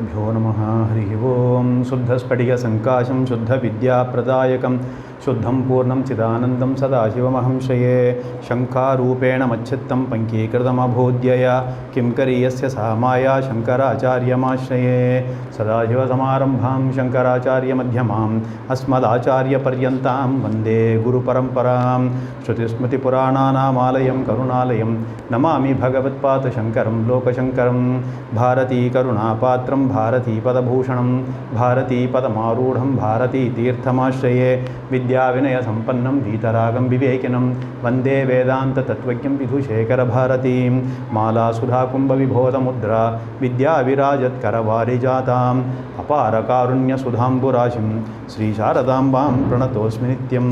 श्रीगुरुभ्यो नमः। हरिः ओं। शुद्धस्फटिकसङ्काशं शुद्धविद्याप्रदायकं शुद्धं पूर्णं चिदानन्दं सदाशिवमहं श्रये। शङ्खारूपेण मच्चित्तं पङ्कीकृतमभूद्यया किं करीयस्य सा माया शङ्कराचार्यमाश्रये। सदाशिवसमारम्भां शङ्कराचार्यमध्यमाम् अस्मदाचार्यपर्यन्तां वन्दे गुरुपरम्परां। श्रुतिस्मृतिपुराणानामालयं करुणालयं नमामि भगवत्पादशङ्करं लोकशङ्करं। भारतीकरुणापात्रं भारतीपदभूषणं भारतीपदमारूढं भारतीतीर्थमाश्रये। विद्याविनयसम्पन्नं वीतरागं विवेकिनं वन्दे वेदान्ततत्त्वज्ञं विधुशेखरभारतीं। मालासुधाकुम्भविभोधमुद्रा विद्याविराजत्करवारिजाताम् अपारकारुण्यसुधाम्बुराशिं श्रीशारदाम्बां प्रणतोऽस्मि नित्यम्।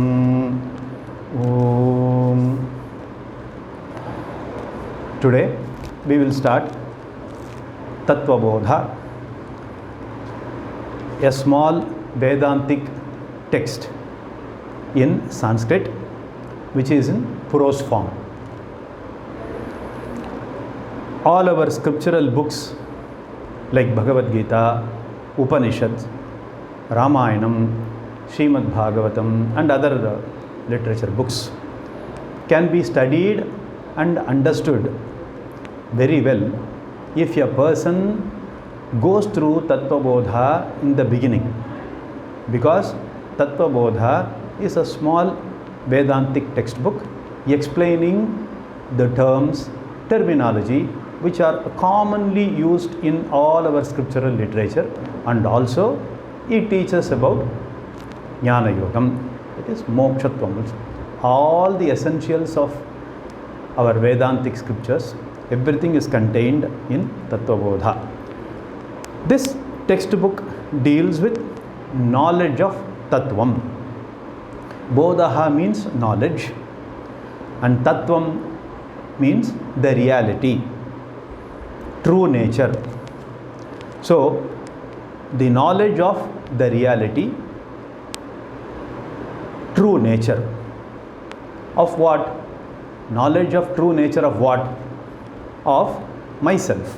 ॐ। Today we will start Tattvabodha, a small Vedantic text in Sanskrit which is in prose form. All our scriptural books like Bhagavad Gita, Upanishads, Ramayanam, Srimad Bhagavatam and other literature books can be studied and understood very well if a person goes through Tattvabodha in the beginning, because Tattvabodha is a small Vedantic textbook explaining the terms, terminology which are commonly used in all our scriptural literature, and also it teaches about Jnāna Yoga, it is Mokshatvam. All the essentials of our Vedantic scriptures, everything is contained in Tattvabodha. This textbook deals with knowledge of Tattvam. Bodha means knowledge and Tattvam means the reality, true nature. So, the knowledge of the reality, true nature of what? Knowledge of true nature of what? Of myself,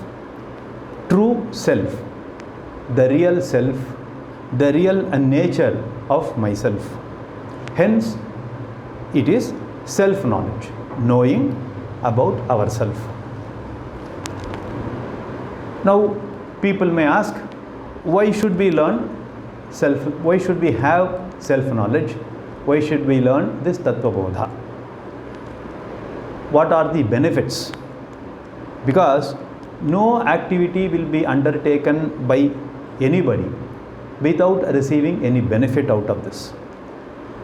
true self, the real self, the real nature of myself. Hence, it is self-knowledge, knowing about ourselves. Now, people may ask, why should we learn self? Why should we have self-knowledge? Why should we learn this Tattvabodha? What are the benefits? Because no activity will be undertaken by anybody without receiving any benefit out of this.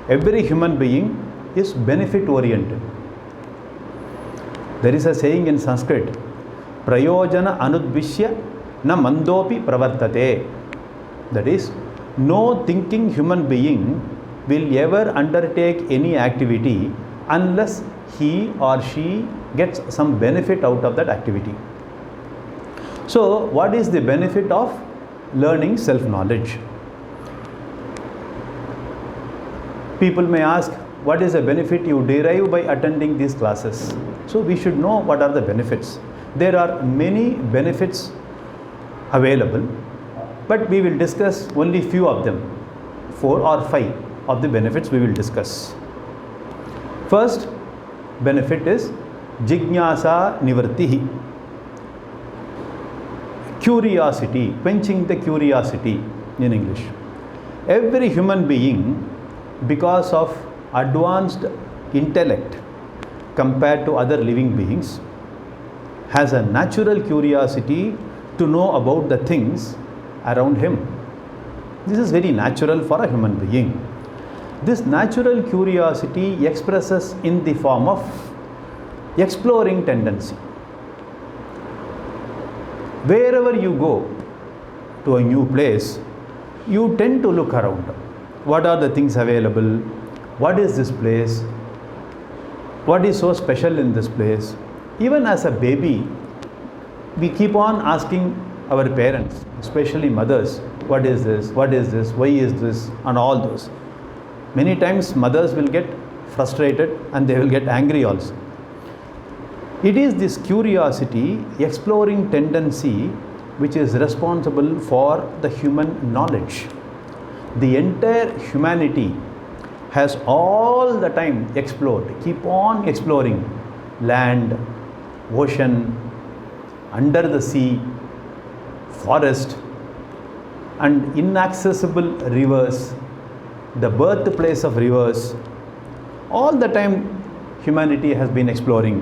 Every human being is benefit oriented. There is a saying in Sanskrit, prayojana anudvishya na mandopi pravartate. That is, no thinking human being will ever undertake any activity unless he or she gets some benefit out of that activity. So, what is the benefit of learning self-knowledge? People may ask, what is the benefit you derive by attending these classes? So, we should know what are the benefits. There are many benefits available, but we will discuss only few of them. 4 or 5 of the benefits we will discuss. First benefit is Jnāsa Nivartihi, curiosity, quenching the curiosity in English. Every human being, because of advanced intellect compared to other living beings, has a natural curiosity to know about the things around him. This is very natural for a human being. This natural curiosity expresses in the form of exploring tendency. Wherever you go to a new place, you tend to look around. What are the things available? What is this place? What is so special in this place? Even as a baby, we keep on asking our parents, especially mothers, what is this? What is this? Why is this? And all those. Many times mothers will get frustrated and they will get angry also. It is this curiosity, exploring tendency which is responsible for the human knowledge. The entire humanity has all the time explored, keep on exploring land, ocean, under the sea, forest, and inaccessible rivers, the birthplace of rivers. All the time humanity has been exploring.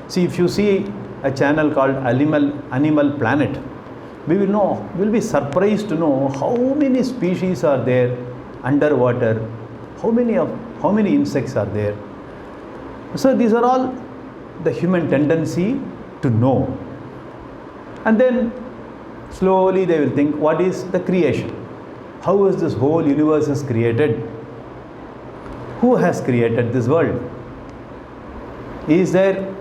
See, if you see a channel called Animal Planet, we'll be surprised to know how many species are there underwater, how many insects are there. So these are all the human tendency to know. And then slowly they will think, what is the creation? How is this whole universe is created? Who has created this world? Is there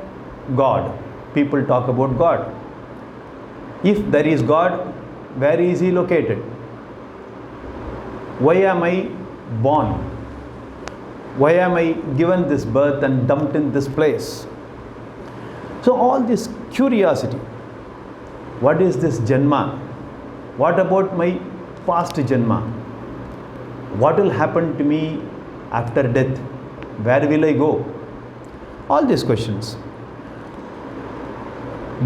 God? People talk about God. If there is God, where is He located? Why am I born? Why am I given this birth and dumped in this place? So all this curiosity. What is this Janma? What about my past Janma? What will happen to me after death? Where will I go? All these questions.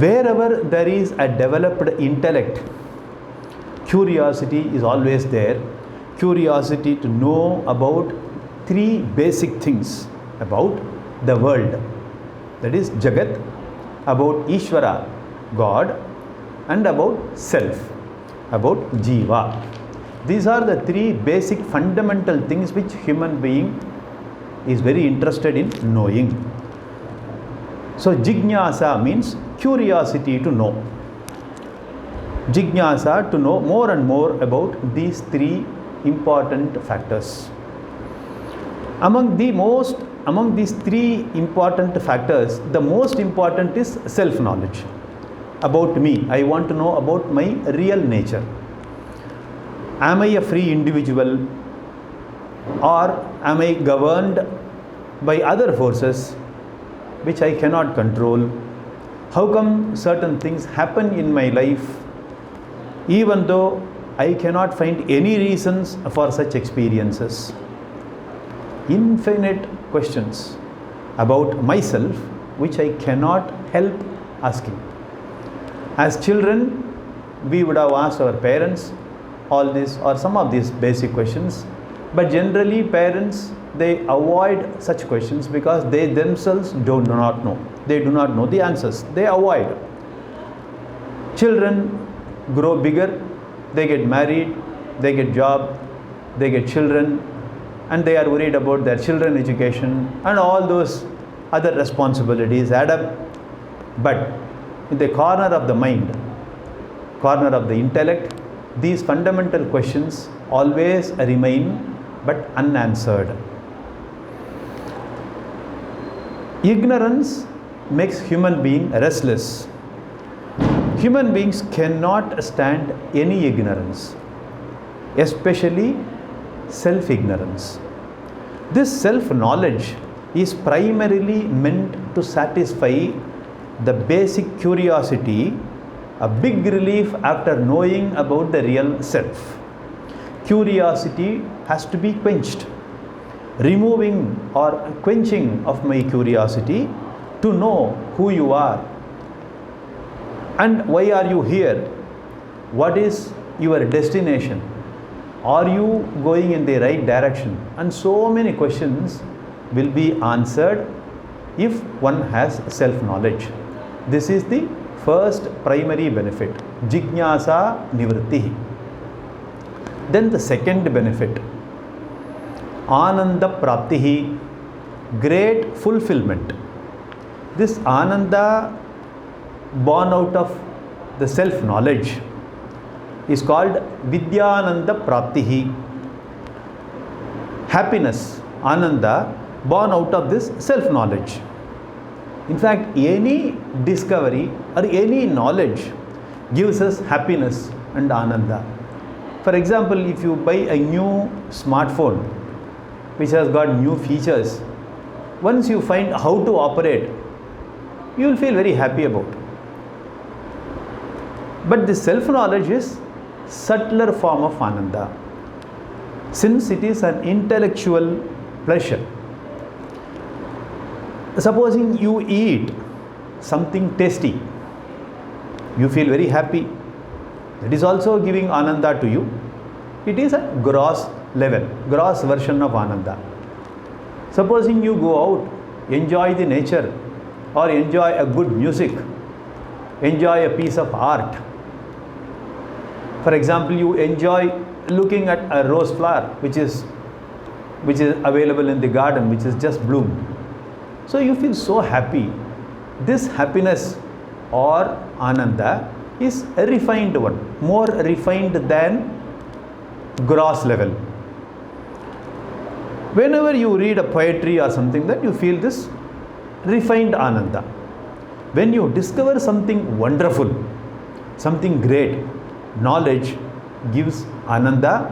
Wherever there is a developed intellect, curiosity is always there. Curiosity to know about three basic things about the world. That is Jagat, about Ishvara, God, and about self, about Jiva. These are the three basic fundamental things which human being is very interested in knowing. So Jnāna means curiosity to know. Jnāna to know more and more about these three important factors. Among these three important factors, the most important is self-knowledge. About me, I want to know about my real nature. Am I a free individual, or am I governed by other forces which I cannot control? How come certain things happen in my life even though I cannot find any reasons for such experiences? Infinite questions about myself which I cannot help asking. As children, we would have asked our parents all this or some of these basic questions, but generally parents, they avoid such questions because they themselves do not know. They do not know the answers. They avoid. Children grow bigger, they get married, they get job, they get children, and they are worried about their children education and all those other responsibilities add up. But in the corner of the mind, corner of the intellect, these fundamental questions always remain but unanswered. Ignorance makes human being restless. Human beings cannot stand any ignorance, especially self-ignorance. This self-knowledge is primarily meant to satisfy the basic curiosity, a big relief after knowing about the real self. Curiosity has to be quenched. Removing or quenching of my curiosity to know who you are and why are you here? What is your destination? Are you going in the right direction? And so many questions will be answered if one has self-knowledge. This is the first primary benefit, Jnāna Nivritti. Then the second benefit, Ananda Praptihi, great fulfillment. This Ananda born out of the self-knowledge is called Vidyananda Praptihi. Happiness, Ananda, born out of this self-knowledge. In fact, any discovery or any knowledge gives us happiness and Ananda. For example, if you buy a new smartphone which has got new features, once you find how to operate, you will feel very happy about it. But the self-knowledge is subtler form of Ananda. Since it is an intellectual pleasure. Supposing you eat something tasty, you feel very happy. That is also giving Ananda to you. It is a gross level, gross version of Ananda. Supposing you go out, enjoy the nature, or enjoy a good music, enjoy a piece of art. For example, you enjoy looking at a rose flower which is available in the garden, which is just bloomed. So you feel so happy. This happiness or Ananda is a refined one, more refined than gross level. Whenever you read a poetry or something, that you feel this refined Ananda. When you discover something wonderful, something great, knowledge gives Ananda,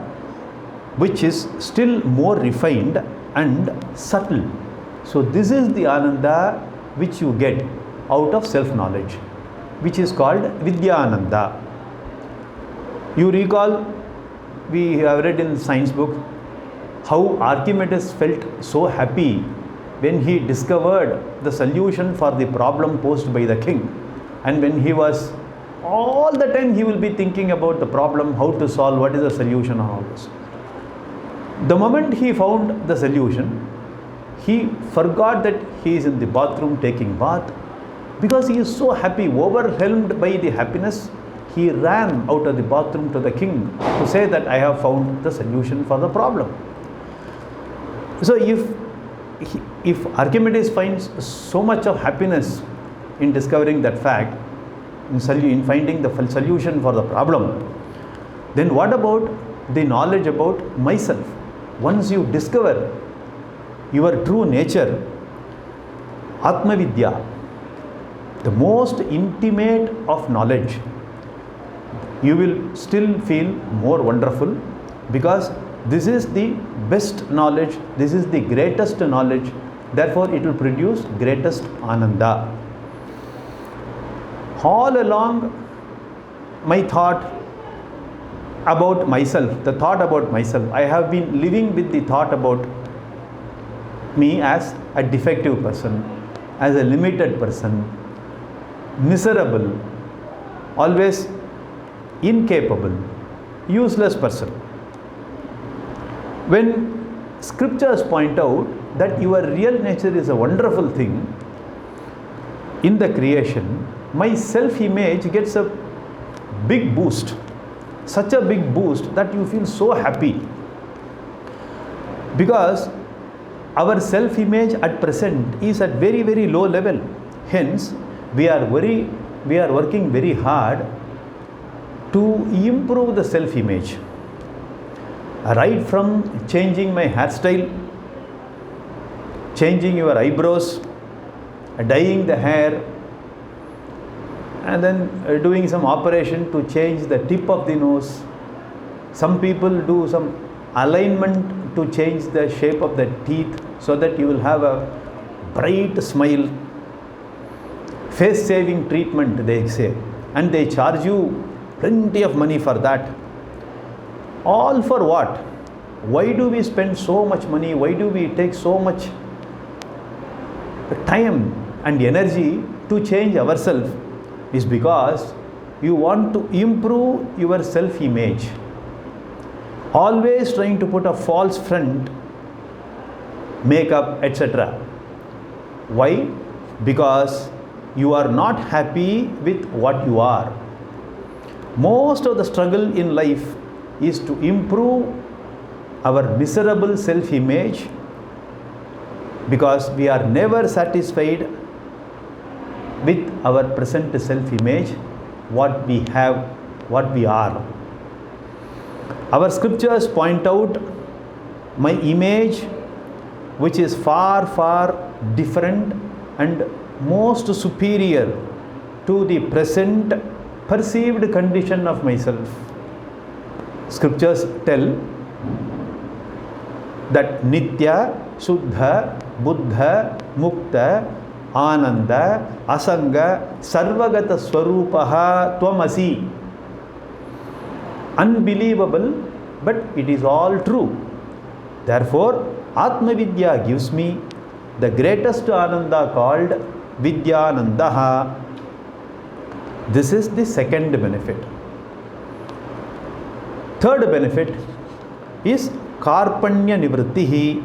which is still more refined and subtle. So this is the Ananda which you get out of self-knowledge, which is called Vidyananda. You recall, we have read in science book how Archimedes felt so happy when he discovered the solution for the problem posed by the king. And when he was, all the time he will be thinking about the problem, how to solve, what is the solution, and all this. The moment he found the solution, he forgot that he is in the bathroom taking bath. Because he is so happy, overwhelmed by the happiness, he ran out of the bathroom to the king to say that I have found the solution for the problem. So if Archimedes finds so much of happiness in discovering that fact, in finding the solution for the problem, then what about the knowledge about myself? Once you discover your true nature, Atma Vidya, the most intimate of knowledge, you will still feel more wonderful, because this is the best knowledge, this is the greatest knowledge, therefore it will produce greatest Ananda. All along, my thought about myself, the thought about myself, I have been living with the thought about me as a defective person, as a limited person, miserable, always incapable, useless person. When scriptures point out that your real nature is a wonderful thing, in the creation, my self-image gets a big boost, such a big boost that you feel so happy. Because our self-image at present is at very, very low level. Hence, we are working very hard to improve the self-image. Right from changing my hairstyle, changing your eyebrows, dyeing the hair, and then doing some operation to change the tip of the nose. Some people do some alignment to change the shape of the teeth so that you will have a bright smile. Face saving treatment, they say, and they charge you plenty of money for that. All for what? Why do we spend so much money? Why do we take so much time and energy to change ourselves? Is because you want to improve your self-image. Always trying to put a false front, makeup, etc. Why? Because you are not happy with what you are. Most of the struggle in life is to improve our miserable self-image, because we are never satisfied with our present self-image, what we have, what we are. Our scriptures point out my image, which is far, far different and most superior to the present perceived condition of myself. Scriptures tell that Nitya, Shuddha, Buddha, Mukta, Ananda, Asanga, Sarvagata Swarupaha Tvamasi. unbelievable, but it is all true. Therefore, Atma Vidya gives me the greatest Ananda called Vidyanandaha. This is the second benefit. Third benefit is Karpanya Nivrittihi.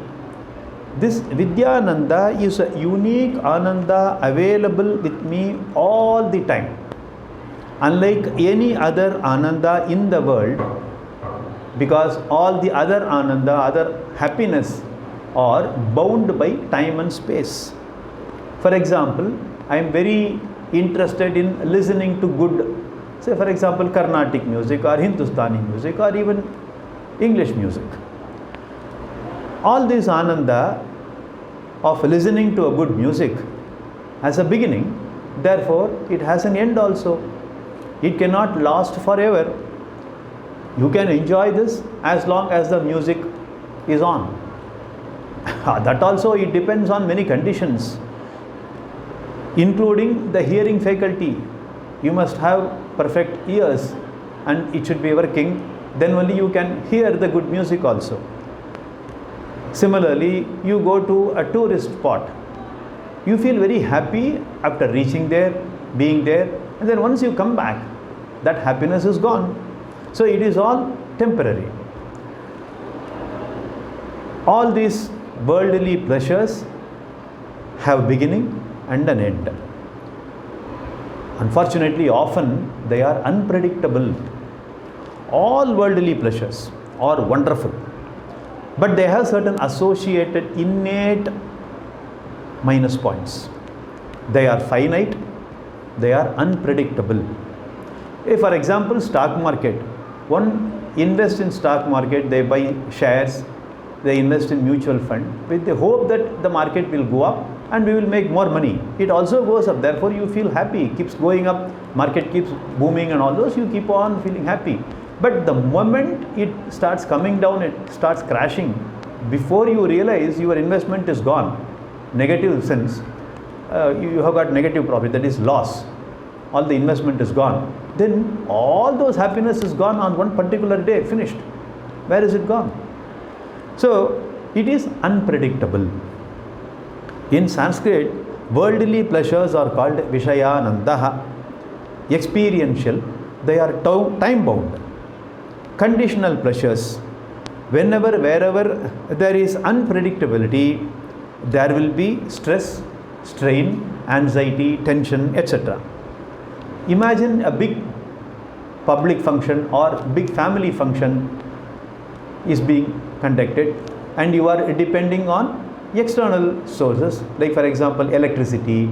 This Vidyananda is a unique Ananda available with me all the time. Unlike any other Ananda in the world, because all the other Ananda, other happiness are bound by time and space. For example, I am very interested in listening to good, say for example, Carnatic music or Hindustani music or even English music. All this Ananda of listening to a good music has a beginning, therefore it has an end also. It cannot last forever. You can enjoy this as long as the music is on. That also it depends on many conditions, including the hearing faculty. You must have perfect ears and it should be working, then only you can hear the good music also. Similarly, you go to a tourist spot. You feel very happy after reaching there, being there, and then once you come back, that happiness is gone. So it is all temporary. All these worldly pleasures have beginning and an end. Unfortunately, often they are unpredictable. All worldly pleasures are wonderful, but they have certain associated innate minus points. They are finite, they are unpredictable. If, for example, stock market, one invests in stock market, they buy shares, they invest in mutual fund with the hope that the market will go up and we will make more money. It also goes up, therefore you feel happy, keeps going up, market keeps booming and all those, you keep on feeling happy. But the moment it starts coming down, it starts crashing, before you realize your investment is gone, negative sense, you have got negative profit, that is loss, all the investment is gone, then all those happiness is gone on one particular day, finished. Where is it gone? So it is unpredictable. In Sanskrit, worldly pleasures are called Vishayanandaha. Experiential, they are time bound. Conditional pleasures, whenever, wherever there is unpredictability, there will be stress, strain, anxiety, tension, etc. Imagine a big public function or big family function is being conducted and you are depending on external sources, like for example electricity,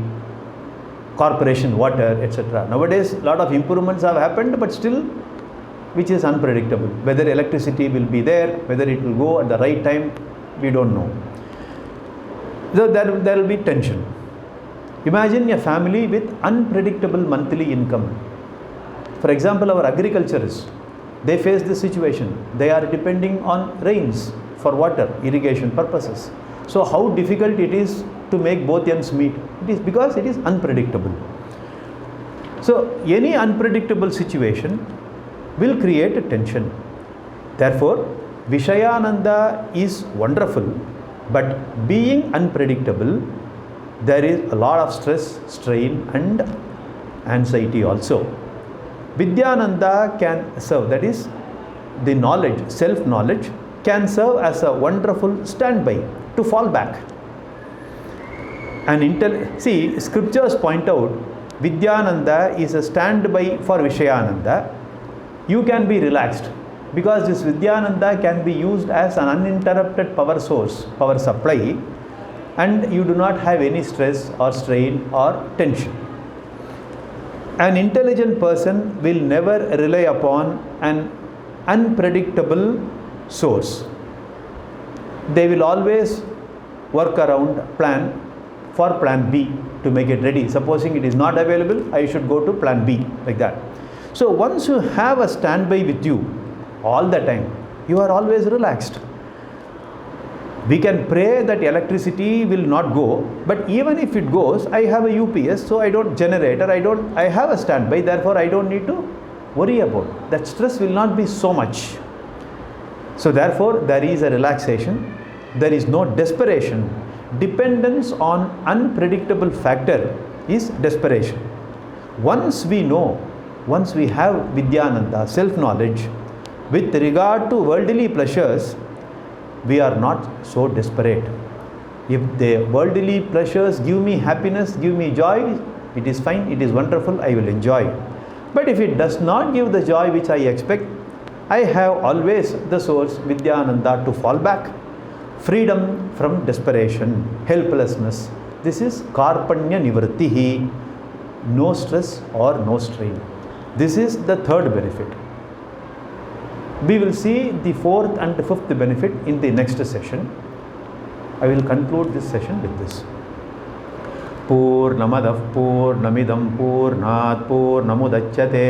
corporation water, etc. Nowadays a lot of improvements have happened, but still which is unpredictable. Whether electricity will be there, whether it will go at the right time, we don't know. So there will be tension. Imagine a family with unpredictable monthly income. For example, our agriculturists, they face this situation. They are depending on rains for water, irrigation purposes. So how difficult it is to make both ends meet? It is because it is unpredictable. So any unpredictable situation will create a tension. Therefore, Vishayananda is wonderful, but being unpredictable, there is a lot of stress, strain and anxiety also. Vidyananda can serve, that is the knowledge, self-knowledge can serve as a wonderful standby to fall back. And see, scriptures point out Vidyananda is a standby for Vishayananda. You can be relaxed because this Vidyananda can be used as an uninterrupted power source, power supply, and you do not have any stress or strain or tension. An intelligent person will never rely upon an unpredictable source. They will always work around plan B to make it ready. Supposing it is not available, I should go to plan B, like that. So once you have a standby with you all the time, you are always relaxed. We can pray that electricity will not go, but even if it goes, I have a UPS, so I don't generator, I have a standby, therefore I don't need to worry about. That stress will not be so much. So therefore, there is a relaxation. There is no desperation. Dependence on unpredictable factor is desperation. Once we know, once we have Vidyananda, self-knowledge, with regard to worldly pleasures, we are not so desperate. If the worldly pleasures give me happiness, give me joy, it is fine, it is wonderful, I will enjoy. But if it does not give the joy which I expect, I have always the source Vidyananda to fall back. Freedom from desperation, helplessness. This is Karpanya Nivrittihi. No stress or no strain. This is the third benefit. We will see the fourth and fifth benefit in the next session. I will conclude this session with this. Purnamadav Purnamidam Purnat Purnamudachyate